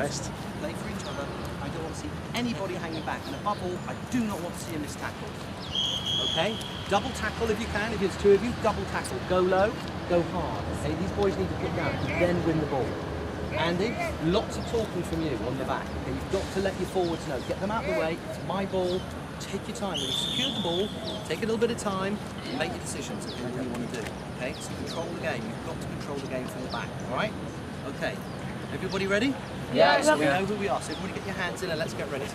impressed. Play for each other. I don't want to see anybody hanging back. And above all, I do not want to see a missed tackle. Okay? Double tackle if you can. If it's two of you, double tackle. Go low, go hard. Okay? These boys need to put down, then win the ball. Andy, lots of talking from you on the back. Okay? You've got to let your forwards know. Get them out of the way. It's my ball. Take your time. When you secure the ball, take a little bit of time, make your decisions of what you want to do. Okay? So control the game. You've got to control the game from the back. All right? Okay. Everybody ready? Yes. So we know who we are. So everybody get your hands in and let's get ready.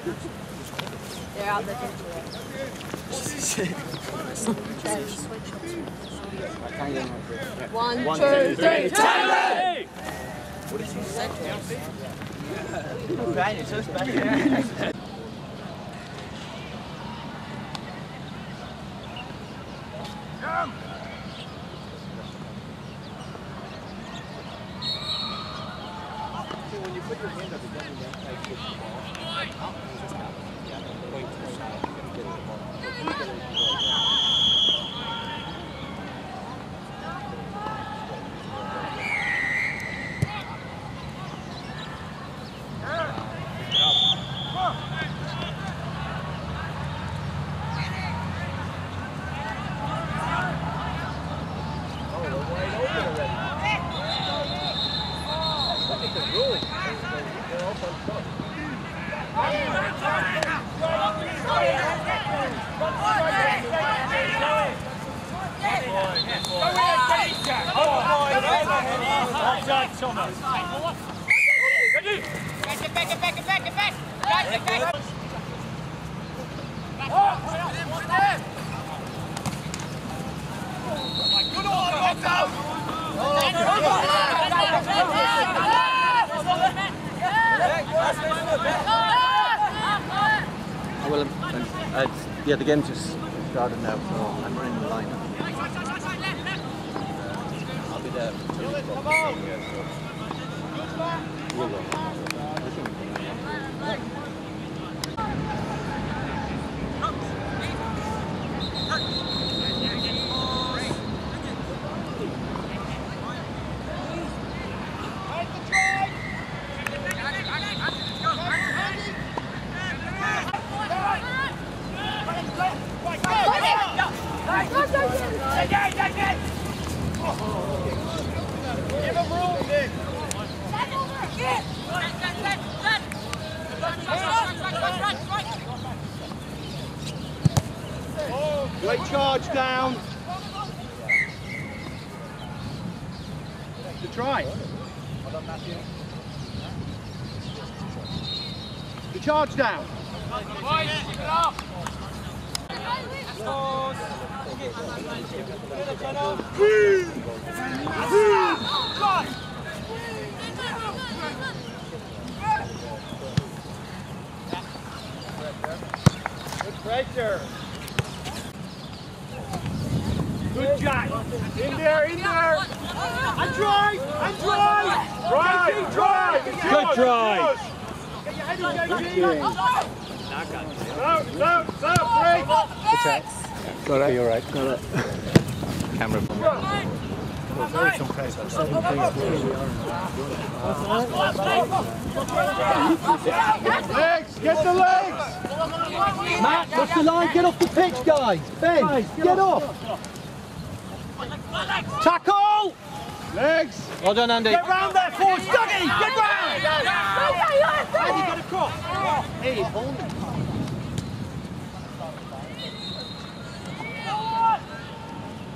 Yeah, I'll let One, two, three, Charlie! What did you say? Right, it's so special. When you put your hand up, it doesn't get like the ball. Point to the side. Get the ball. Yeah, the game just started now, so I'm running the line. I'll be there. We'll go. Great charge down. Good try. The charge down. Good pressure. Good Jack. In there, in there. And drive, and drive. Drive, drive. Good drive. Get your head up, JG. No, break. Good check. Got it. You're right. Got it. Camera. Legs, get the legs. Matt, what's the line? Get off the pitch, guys. Ben, get off. Tackle! Legs. Well done, Andy. Get round there, forward. Dougie, get round. Andy, get across. Hey, hold it.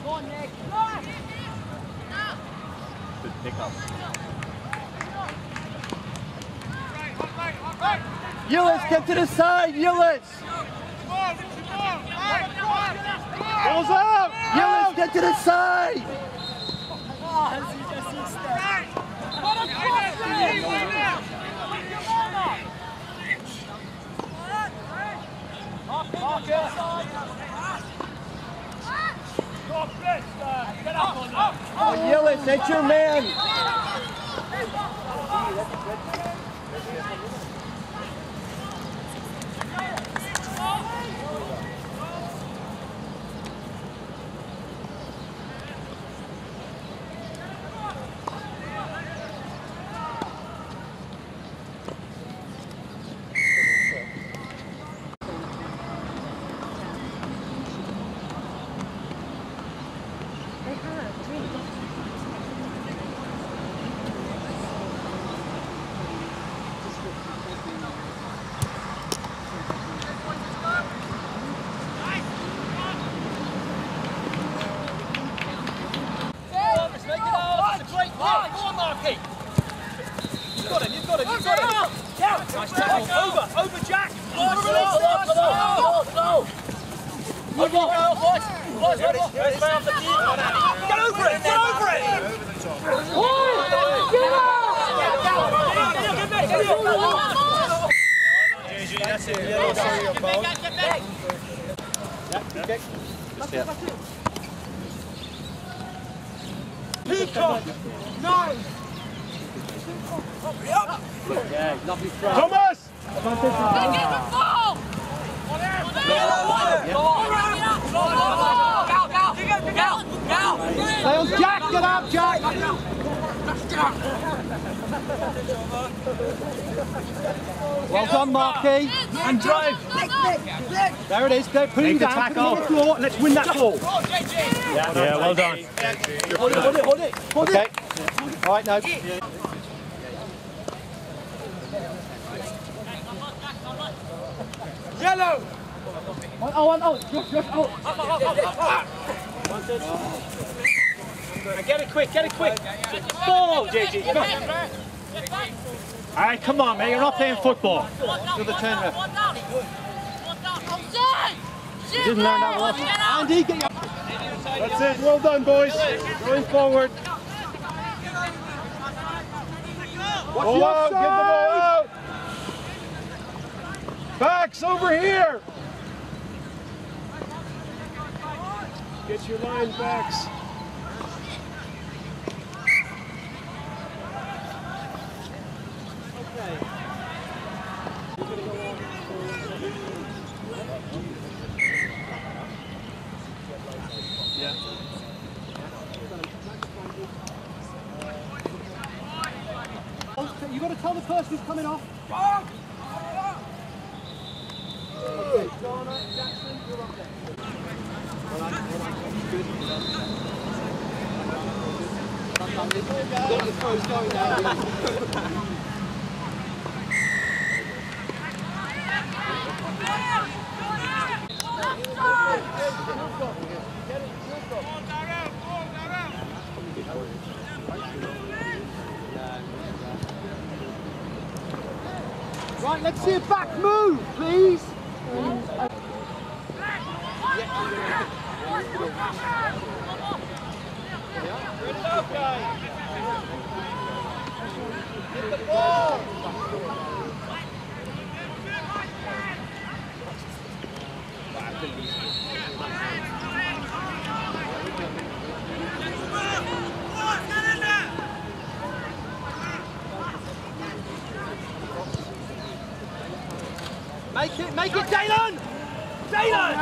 Go on, Nick. Good pick up. Euless, get to the side, Euless. Balls up. Euless, get to the side. Oh, Euless, that's your man. Marky! You've got him, you've got him, you've got him! Yeah! Nice tackle. Over, Jack! Go! Get over it! Get over it! That's it. Peacock! Nice! Yeah, lovely throw. Thomas! Get the ball! Sails, Jack, get up, Jack! Well done, Marky. And drive! There it is, go, put him down, put him on the floor, and let's win that ball. Yeah, well done. Hold it. Okay. All right, no. Yellow! Get it quick, Ball, JG, come on. All right, come on, man, you're not playing football. To the turn, ref. He didn't learn that well. Andy, get your... That's it, well done, boys. Going forward. Watch Ball the out, get the ball out. Backs over here. Get your line backs. You've got to tell the person who's coming off. Okay, Donna, Jackson, you're up there. Got the throws going now. Right, let's see a back move, please. Get the ball. Make it, Dalen! Dalen!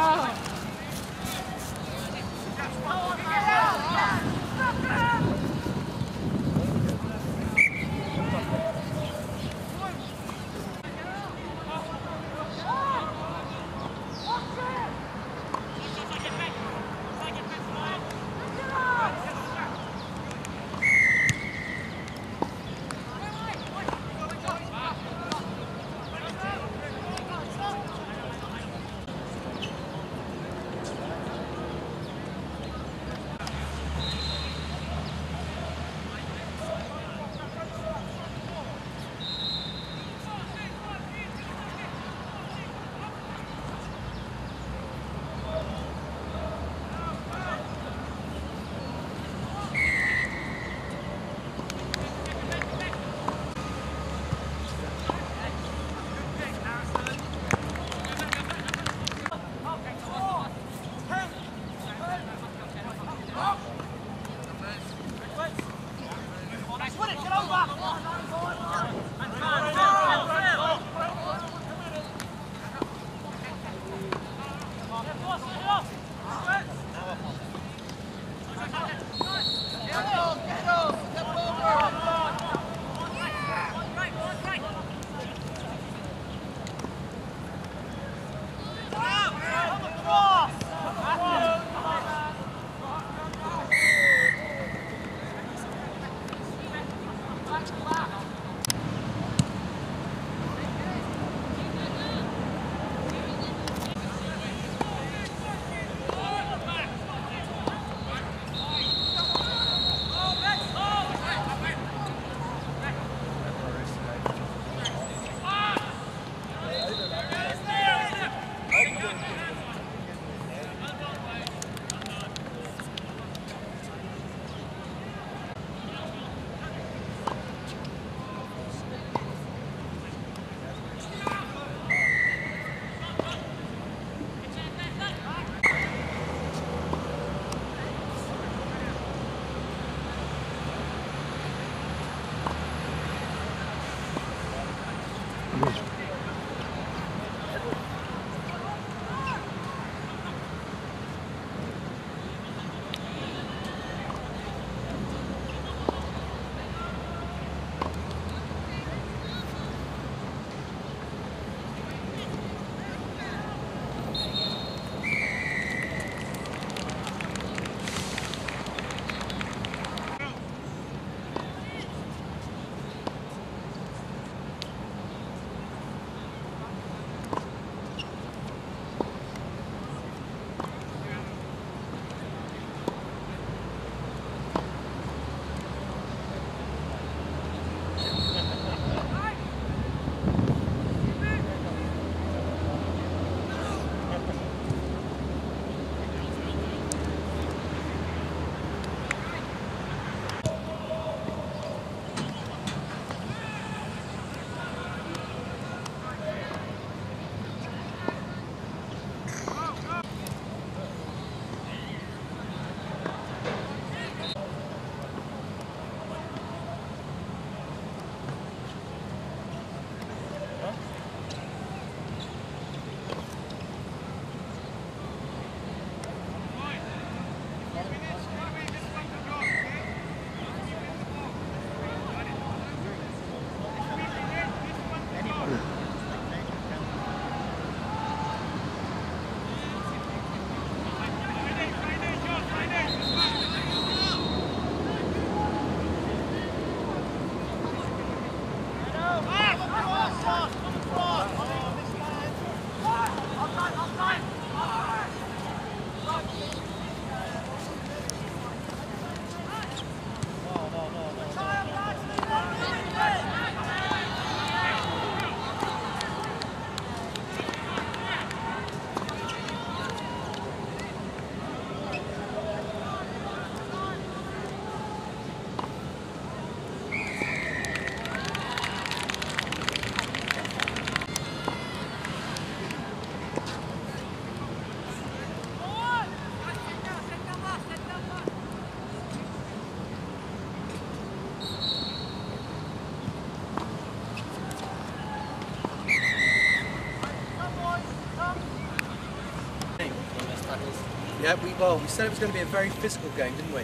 Yeah, we said it was going to be a very physical game, didn't we?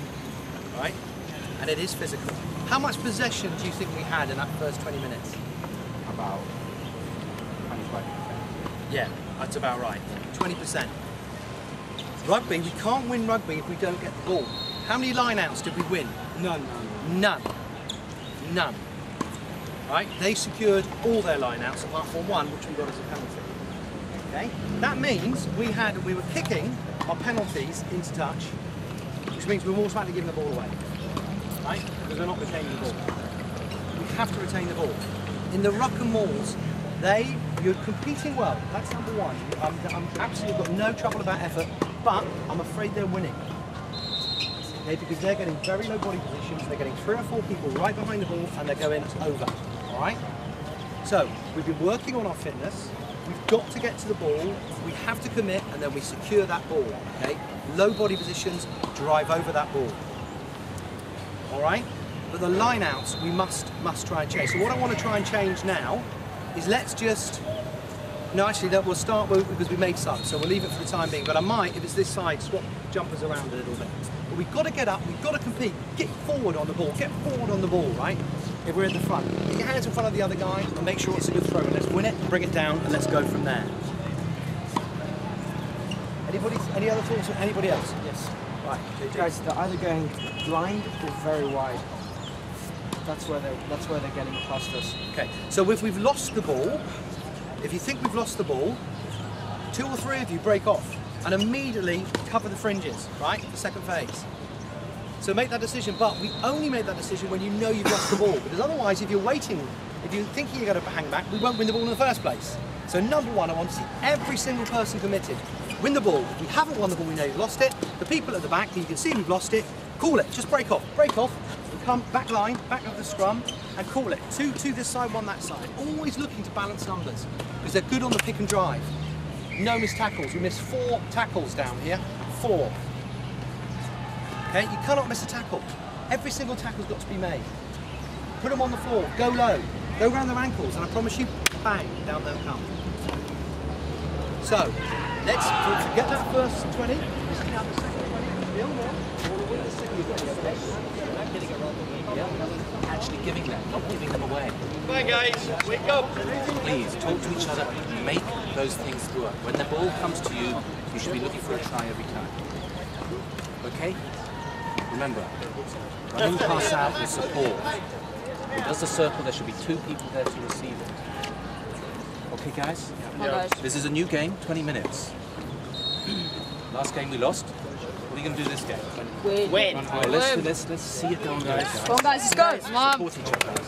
Right? And it is physical. How much possession do you think we had in that first 20 minutes? About 25%. Yeah, that's about right. 20%. Rugby, we can't win rugby if we don't get the ball. How many line-outs did we win? None. None. None. Right? They secured all their line-outs apart from one, which we got as a penalty. Okay? That means we were kicking our penalties into touch, which means we were automatically giving the ball away. Right? Because we're not retaining the ball. We have to retain the ball. In the ruck and mauls, you're competing well. That's number one. I'm absolutely got no trouble about effort, but I'm afraid they're winning. Okay, because they're getting very low body positions, they're getting 3 or 4 people right behind the ball and they're going over. Alright? So, we've been working on our fitness, we've got to get to the ball, we have to commit and then we secure that ball. Okay? Low body positions, drive over that ball. Alright? But the line outs we must try and change. So what I want to try and change now is let's just, no actually we'll start with, because we made subs, so we'll leave it for the time being, but I might, if it's this side, swap jumpers around a little bit. But we've got to get up, we've got to compete, get forward on the ball, right? If we're at the front. Get your hands in front of the other guy and make sure it's a good throw, and let's win it, bring it down, and let's go from there. Any other thoughts from anybody else? Yes. Right. Guys, they're either going blind or very wide. That's where they're getting past us. Okay, so if we've lost the ball, if you think we've lost the ball, 2 or 3 of you break off and immediately cover the fringes, right? The second phase. So make that decision, but we only make that decision when you know you've lost the ball, because otherwise if you're waiting, if you're thinking you're going to hang back, we won't win the ball in the first place. So number one, I want to see every single person committed. Win the ball. If we haven't won the ball, we know you've lost it. The people at the back, you can see we've lost it, call it, just break off, and come back line, back of the scrum, and call it. 2 this side, 1 that side. Always looking to balance numbers, because they're good on the pick and drive. No missed tackles. We missed 4 tackles down here. 4. Okay, you cannot miss a tackle. Every single tackle's got to be made. Put them on the floor, go low, go around their ankles, and I promise you, bang, down they'll come. So, let's forget that first 20. Just count the second 20. Feel more. Win the second 20. Actually giving them, not giving them away. Come on guys, wake up. Please talk to each other, make those things work. When the ball comes to you, you should be looking for a try every time. Okay? Remember, when you pass out with support, when it does the circle, there should be 2 people there to receive it. Okay guys? Yeah. This is a new game, 20 minutes. Last game we lost. What are you going to do this game? Win. Right, let's see it going, guys. Come on, guys, let's go. Come on. Support each other.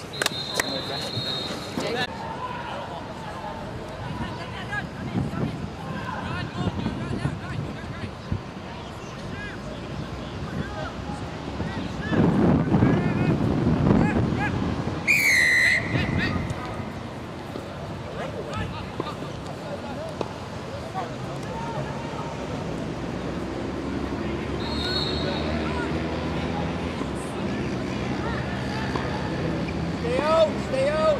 Stay out.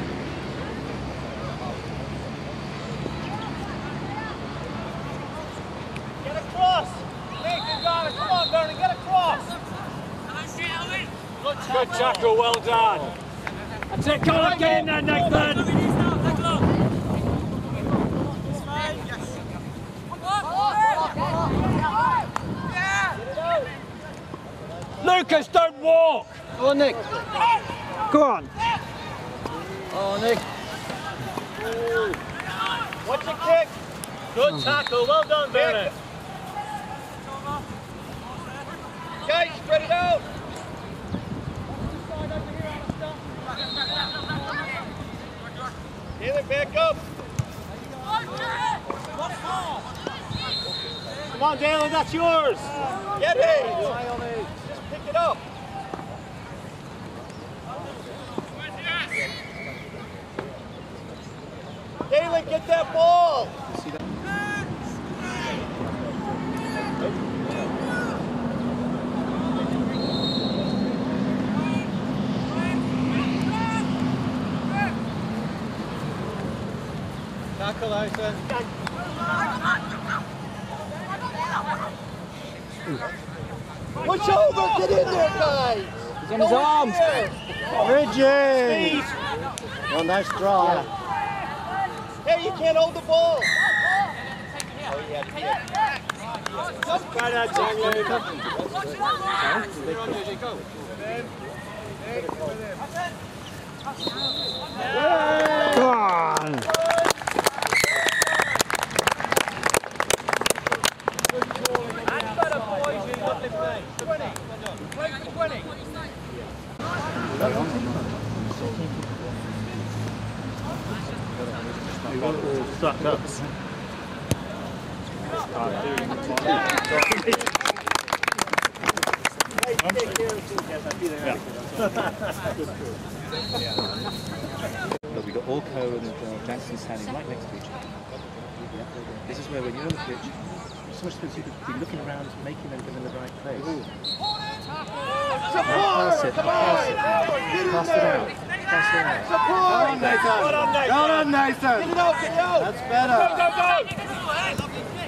Get across. Nick, you got it. Come on, Bernie, get across. Good tackle, well done. That's it, come on, get in there, Nathan. Lucas, don't walk. Go on, Nick. Go on. Oh, Nick. What's your kick? Good tackle, well done, Bennett. Guys, spread it out. Taylor, back up. Come on, Dalen, that's yours. Get it. Just pick it up. Dalen, get that ball. Tackle, Ethan. Push over, get in there, guys! He's on his arms! Rigid! Well, nice draw. Hey, you can't hold the ball! Oh, yeah. Try that, Jamie. Come on! We've got all sucked up. Look, we've got Orko and Jackson standing right next to each other. This is where when you're on the pitch, so much space you could be looking around, making them in the right place. Pass it, pass it. Pass it out. Pass it out. Support! Well done, Nathan! Get it out, get it out! That's better!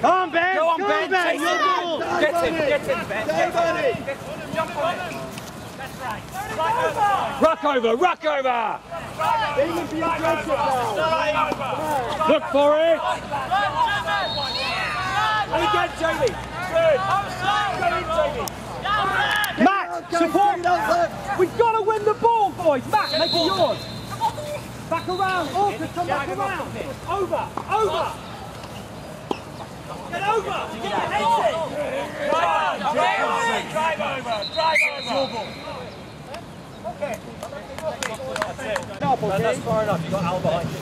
Go on, Ben! Go on, Ben! Get him, Ben! Stay on it! Jump on it! That's right! Ruck over! Ruck over! Be aggressive now! Look for it! And again, Jamie! Good! Go in, Jamie! Matt, support! We've got to win the ball, boys! Matt, make it yours! Back around! Orca, come back around! Over! Over! Get over! Drive over! Drive over! Okay. No, that's far enough. You've got Al behind you.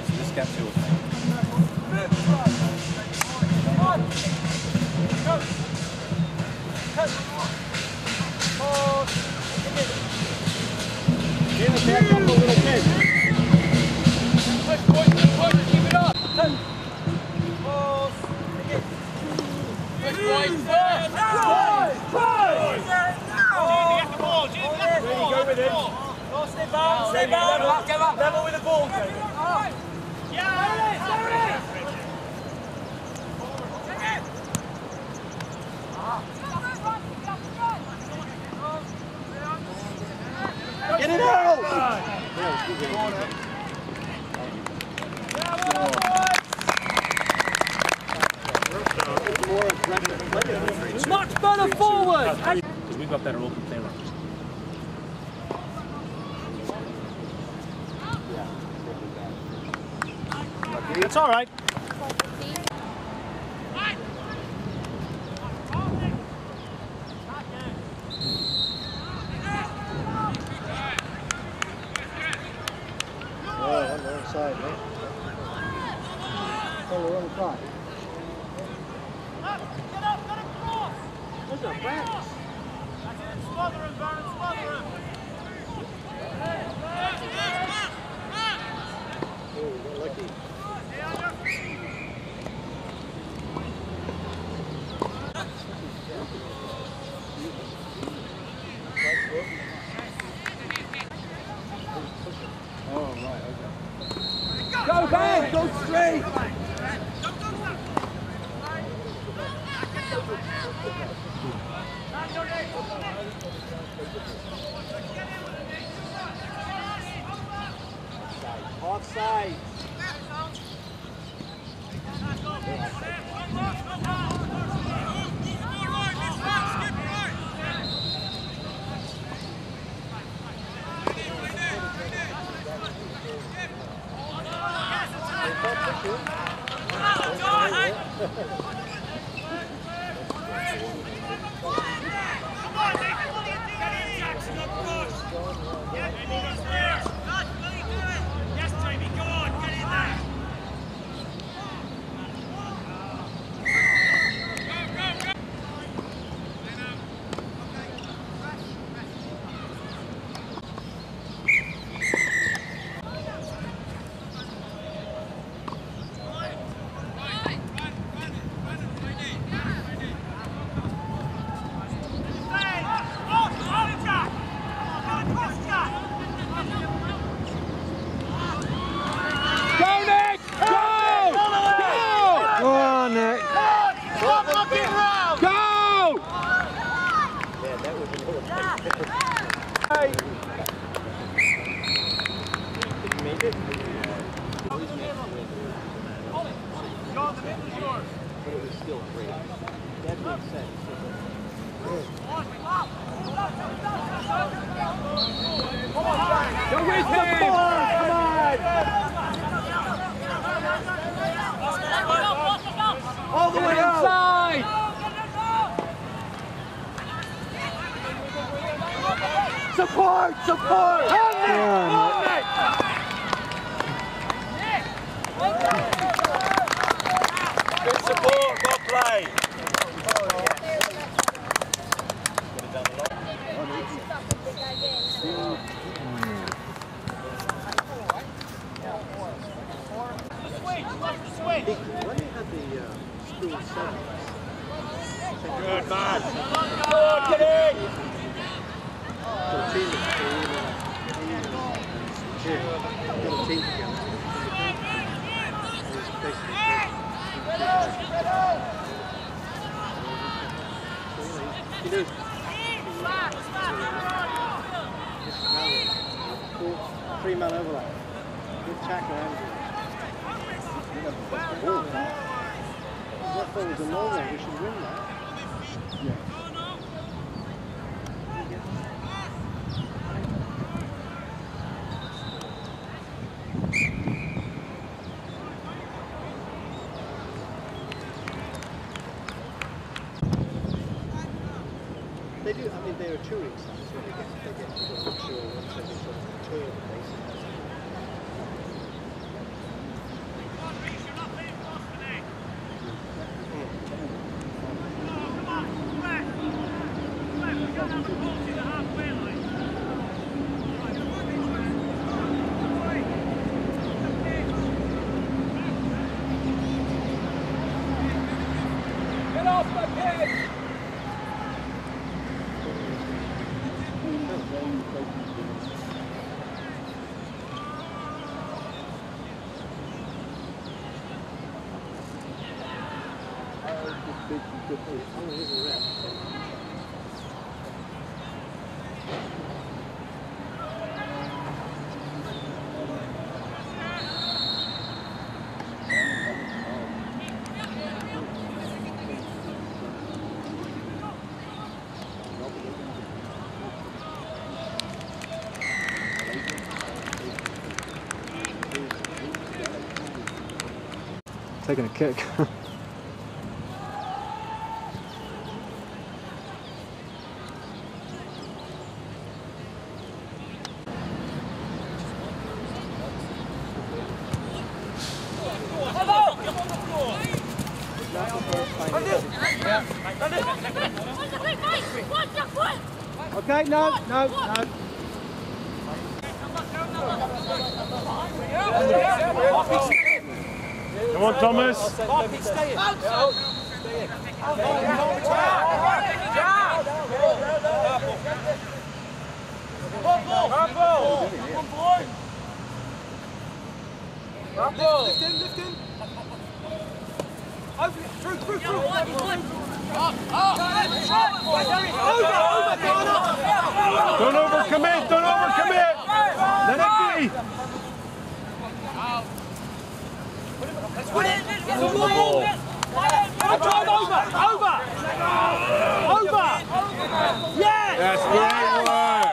So this gap's yours. Keep it up. Go with him. Level with the ball, Jamie. Get it out! Much better forward! Because we've got better open play runners. It's all right. Oh, on the wrong side, mate. On the wrong side. There's a bounce. Smother him, Baron, smother him. Oh, we got lucky. Oh, right, okay. Go, Ben! Go straight! Offside. But it was still great. That makes sense. Go with him! Come on! All the way inside! Support! Support! Help me! Good support, good play! When they had the school sevens, Good man! Good, get in! got a team together. Three-man overlap. Good tackle, Andrew. That was a long way. We should win that. They do. I mean, they're a touring site, so they get to go on tour once every sort of tour basically. Get off the pitch! Taking a kick. Okay, no. Come on, Thomas. Stay in. Lift him. Through. Don't overcommit. Let it be. Over. Yes. That's great work.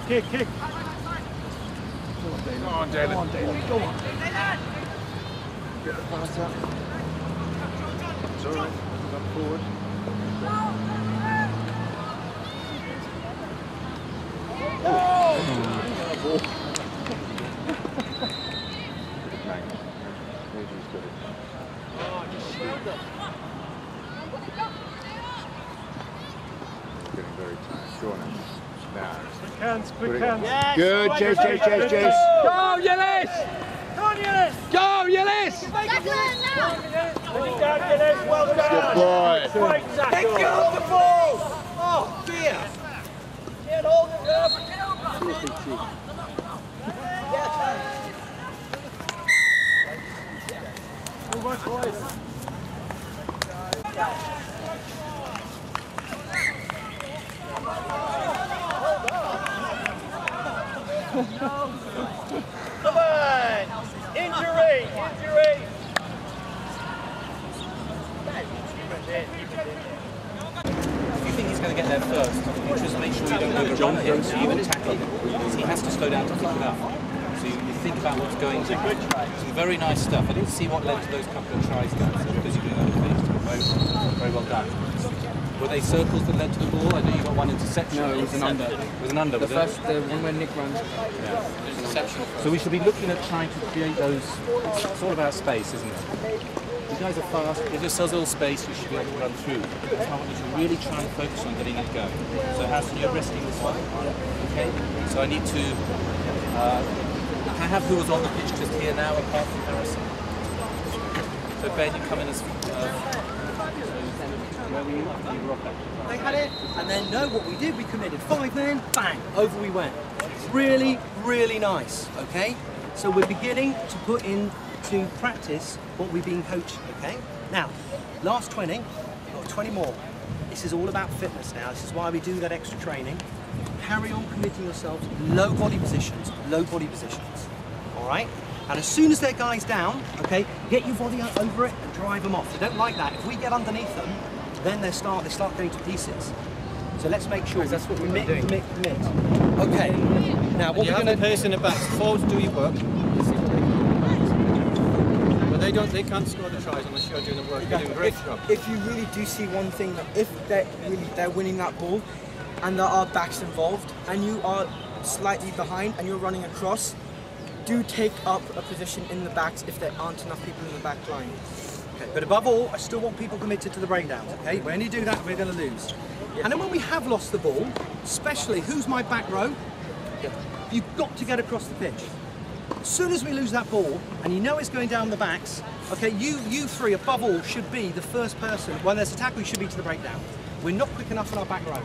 Kick. Come on, Dalen. Go on. Get the pass up. It's all right. Come forward. Getting very tight. Go on. Now. Quick hands. Yes. Good. Chase. Go, Yillis! Go, Yillis! Well done. Good boy. Great tackle. Get off the ball! Oh, dear. Get hold of it. Too much, boys. Come on! Injury! Injury! If you think he's going to get there first, you just make sure you don't overrun him, so you can tackle him. Because he has to slow down to pick it up. So you think about what's going on. Some very nice stuff. I didn't see what led to those couple of tries, guys, because you're doing other things. Very well done. Were they circles that led to the ball? I know you got one interception. No, it was an under. It was an under, The first, the one where Nick ran. So we should be looking at trying to create those. It's all about space, isn't it? You guys are fast. Give yourselves a little space. You should be able to run through. That's how I want you to really try and focus on getting it going. So Hassan, you're resting this one. Okay. So I need to. I have who was on the pitch just here now, apart from Harrison. So Ben, you come in as. Where were you? After you were off. They had it, and then no, what we did, we committed 5 men, bang, over we went. Really, really nice, okay? So we're beginning to put into practice what we've been coaching, okay? Now, last 20, we've got 20 more. This is all about fitness now. This is why we do that extra training. Carry on committing yourselves, low body positions, all right? And as soon as their guy's down, okay, get your body over it and drive them off. They don't like that. If we get underneath them, then they start going to pieces. So let's make sure that's what we commit. Okay. Now what we're going to pace in the back. Forwards do your work. But they can't score the tries unless you're doing the work. You're doing a great job. If you really do see one thing, that if they're winning that ball, and there are backs involved, and you are slightly behind and you're running across, do take up a position in the backs if there aren't enough people in the back line. Okay, but above all, I still want people committed to the breakdowns, okay? When you do that, we're going to lose. And then when we have lost the ball, especially, who's my back row? You've got to get across the pitch. As soon as we lose that ball, and you know it's going down the backs, okay, you three, above all, should be the first person. When there's a tackle, you should be to the breakdown. We're not quick enough on our back row.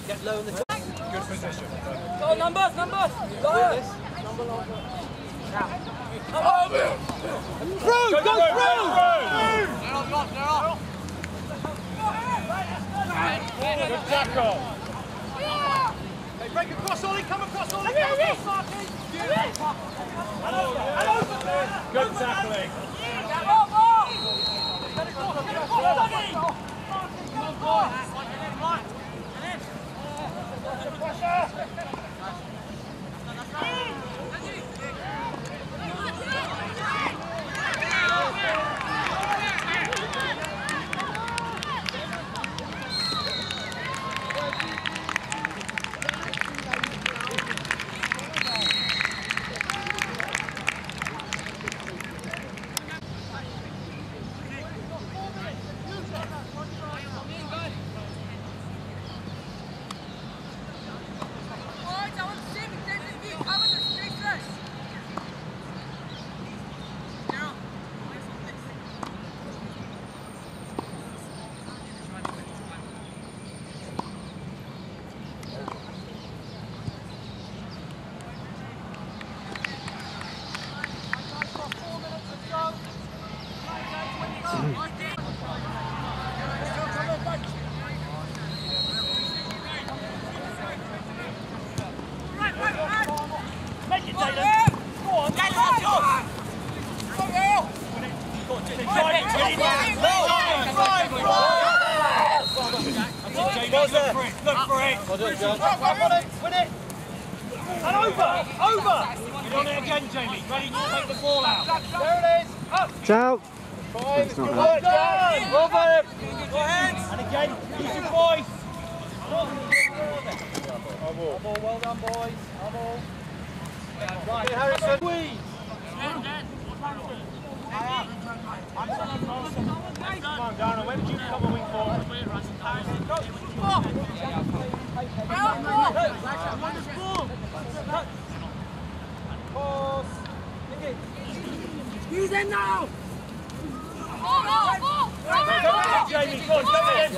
Get low in the top. Good position. Go numbers. Go ahead. Through! Go through! Good tackle. Hey, break across, Ollie. Come across, Ollie. Good tackling. Win it! And over! You're on it again, Jamie. Ready to take the ball out. There it is! Up! Ciao! It's not well done! Well done! Go hands! And again, use your voice! Well done, boys. Right, Harrison. Squeeze! Come on, Darren, where did you cover wing for? Pause. Use it now! Jamie, go on, go in.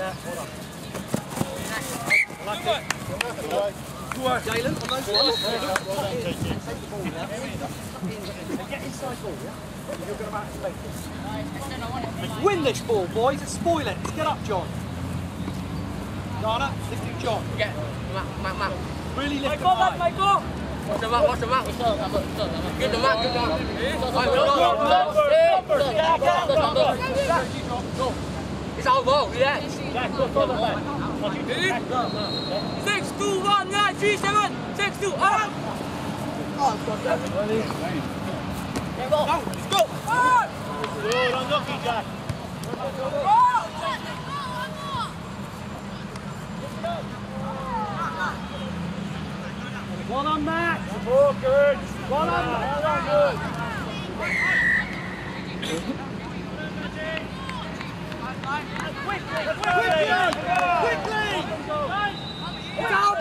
Good work. Jalen, on those ones. Get inside ball, yeah? You're going to activate this. Win this ball, boys. Let's spoil it. Get up, John. Dana, lift it, John. Get, Matt. Really lift it high. Michael! Watch the mark. Get the mark. It's our ball, relax. Jack, go further back. 6, 2, 1, 9, 3, 7, 6, 2, up! Oh, God, that's it. Let's go! One on Max. Oh, good. One on Max. Good. Quickly! Down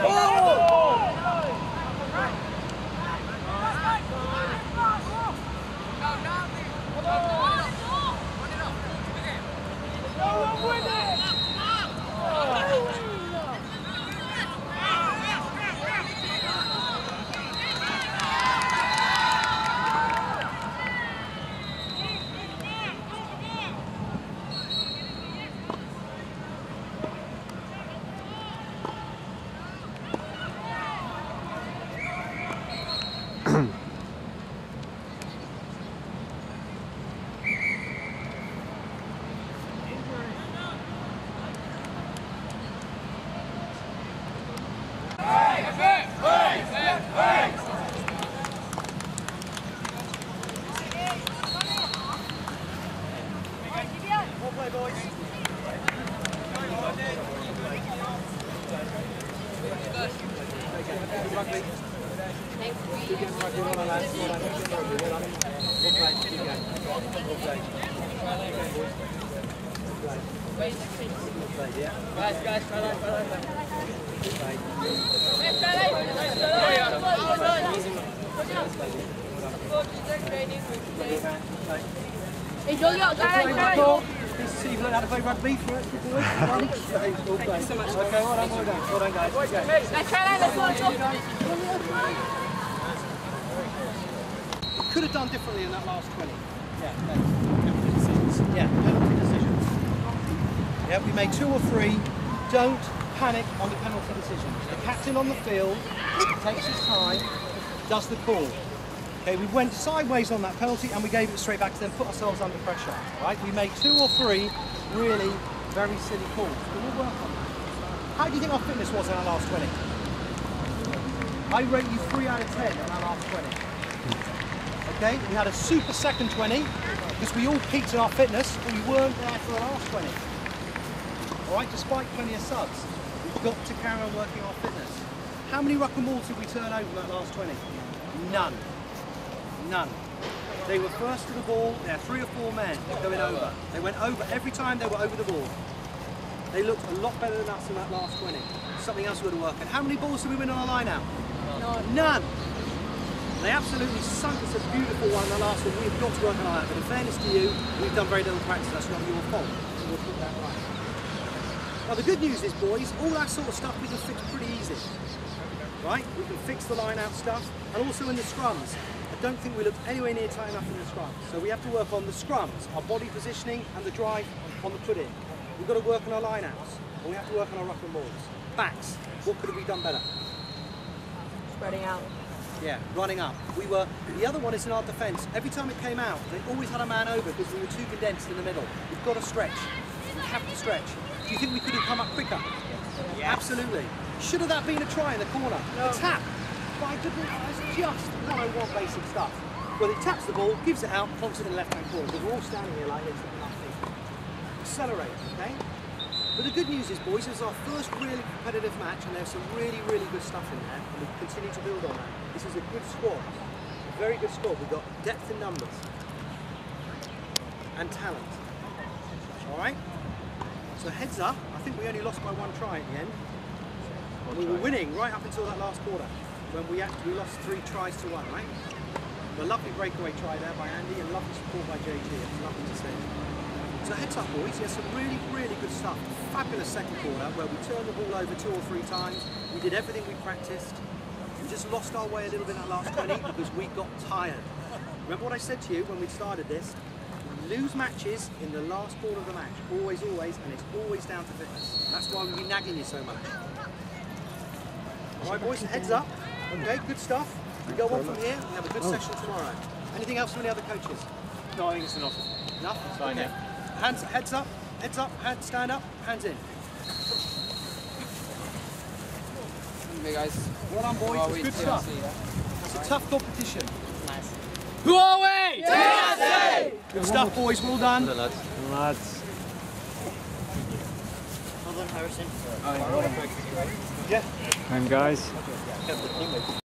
ball! See if you learn how to play rugby for it. Thank you so much. Okay, well done, well done, guys. Okay. Could have done differently in that last 20. Yeah, penalty decisions. Yeah, penalty decisions. Yeah, we made 2 or 3. Don't panic on the penalty decisions. The captain on the field takes his time, does the call. Okay, we went sideways on that penalty and we gave it straight back to them, put ourselves under pressure. Right? We made 2 or 3 really very silly calls. But we'll work on that. How do you think our fitness was in our last 20? I rate you 3 out of 10 in our last 20. Okay, we had a super second 20 because we all peaked in our fitness, but we weren't there for the last 20. All right, despite plenty of subs, we've got to carry on working our fitness. How many ruck and balls did we turn over in that last 20? None. None. They were first to the ball. There are 3 or 4 men going over. They went over every time they were over the ball. They looked a lot better than us in that last 20. Something else we've got to work on. How many balls did we win on our line out? None. They absolutely sunk us a beautiful one in the last one. We've got to work on that. But in fairness to you, we've done very little practice. That's not your fault. So we'll put that right. Now the good news is, boys, all that sort of stuff we can fix pretty easy. Right? We can fix the line out stuff, and also in the scrums. I don't think we looked anywhere near tight enough in the scrums. So we have to work on the scrums, our body positioning and the drive on the put-in. We've got to work on our line outs, and we have to work on our ruck and balls. Backs, what could have we done better? Spreading out. Yeah, running up. The other one is in our defence. Every time it came out, they always had a man over because we were too condensed in the middle. We've got to stretch. We have to stretch. Do you think we could have come up quicker? Yes. Absolutely. Should have that been a try in the corner? No. A tap. But that's just 101 basic stuff. Well, he taps the ball, gives it out, plonks it in the left-hand corner. Because we're all standing here like this, looking at our feet. Accelerate, okay? But the good news is, boys, this is our first really competitive match, and there's some really, really good stuff in there, and we continue to build on that. This is a good squad, a very good squad. We've got depth in numbers and talent. All right? So heads up, I think we only lost by 1 try at the end. We were winning right up until that last quarter, when we lost 3 tries to 1, right? A lovely breakaway try there by Andy, and lovely support by JG. It's lovely to see. So heads up, boys. There's some really, really good stuff. Fabulous second quarter where we turned the ball over 2 or 3 times. We did everything we practiced. We just lost our way a little bit in that last 20 because we got tired. Remember what I said to you when we started this? We lose matches in the last quarter of the match. Always, always, and it's always down to fitness. And that's why we'll be nagging you so much. All right, boys, heads up. Okay, good stuff. We go on from here. We have a good session tomorrow. Anything else from the other coaches? No, I think it's enough. Enough? It's fine, okay. Hands, heads up, hands, stand up, hands in. Okay, guys. Well done, boys. Well, it's good TRC, stuff. yeah? It's a tough competition. Nice. Who are we? TRC! Good stuff, boys. Well done. Lads. Well done, Harrison. And guys.